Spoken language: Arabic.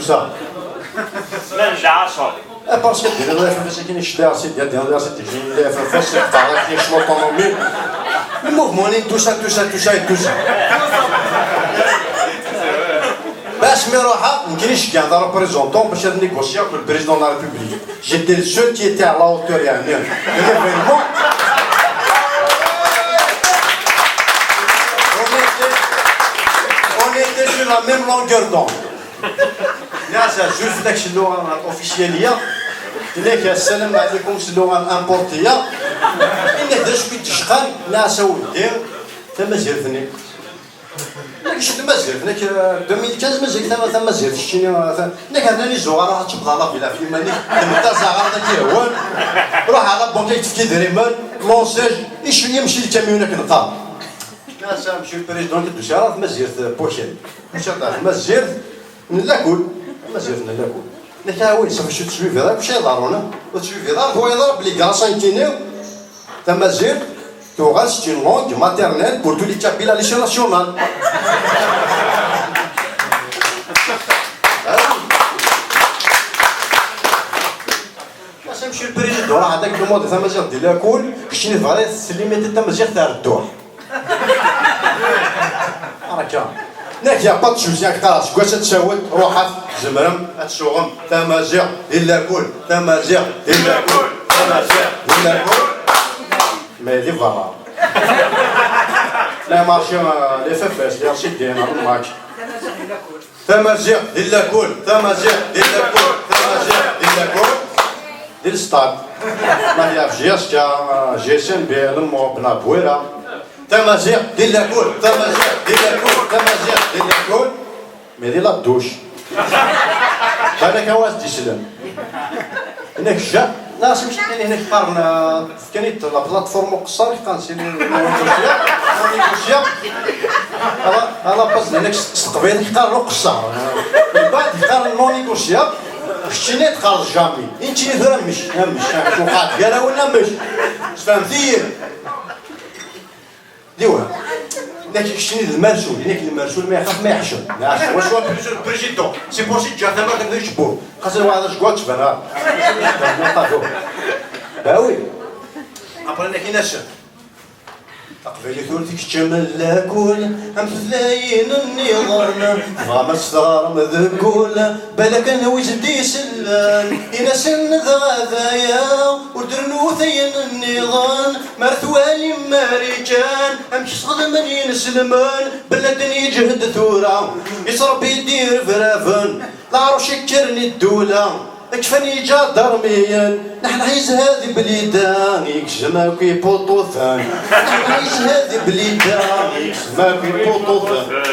ça. من العشر. Parce que ديال الفاس كاين شي دار سيدي ديال دار سيدي جاي الفاس تعرف كاين شي اوتونومي الموفمون tout ça. باش مي روحها ما كاينش كاع دا ريبريزونطون باش نيغوسيا avec le président de la République. J'étais le seul qui était à la hauteur يعني l'événement. On était sur la même longueur d'onde. ناسا جوج في داكشي اللغه الاوفيسياليه ليك السلام عليكم في اللغه الامبورتيه انك دا شويه تشقان ناسا ودير تما زيرتني ماكش تما زيرتني 2015 مازال تما زيرت شتيني نك هذاني زوار راه تبقى لا بلا في ماني نتا زغار داك هوان روح على بونكي تفكي دريمان لونساج شويه مشي للكاميونات كنقام ناسا مشي البريزيدون كدوسي راه تما زيرت بوشين مشى تما زيرت نلاكل مازال نلاكل نتاوي صافي شي تسويفي راه ماشي ضروري وتسويفي راه هو يضرب لي كاسان كينيو تما زير توغال سي اون لونغ ماتيرنيل بور تو لي تشابيلا لي ناسيونال ماشي البريزيدون راه هذاك المود تما زير ديال لاكل شتيني فري سليمتي تما زير تاع الدوح راك ناك يا با تشوزياك خلاص كواش تساوي روحك زمرم تشوغم تمازيغ إلا كل تمازيغ إلا كل تمازيغ إلا كل مي دي فوالا لا مارشي لي فافاس لي رشيد ديالنا الماك تمازيغ إلا كل تمازيغ إلا كل تمازيغ إلا كل ديال السطاد ما هي في جياسكا جيسن بيلم بنا بويرا تمازيغ إلا كل تمازيغ إلا كل تمازيغ إلا كل مي دي لا دوش هذاك واش تيسلم هناك جا ناس مش كاين هناك قارنا كانت لا بلاتفورم قصار كنسير نيغوسيا انا باس هناك استقبال قال له قصار من بعد قال نو نيغوسيا شتيني تقال جامي انتي مش وقعت ديالها ولا مش فهمتي ديوها هناك شتيني المرسول هناك المرسول ما يخاف ما يحشم واش هو بريزيدون سي بوسي جا ثما كنبدا يشبو خاصو واحد شكوات تبان باوي ابرنا كايناش تقبلي ثورتك تشمل لاكل امثلاين النظام غامر صغار مذكول بالك انا وجدي سلان الى سن ذاذايا ودرنو ثين النظام مرثوالي ماريجان امشي صغد من ينسلمان بلدن يجهد ثورة يصرب يدير فرافن العروش يكرني الدولة كفاني جا درميا نحن عايز هذه بليدان يكشما كي بوطوثان نحن عايز هذه بليدان يكشما كي بوطوثان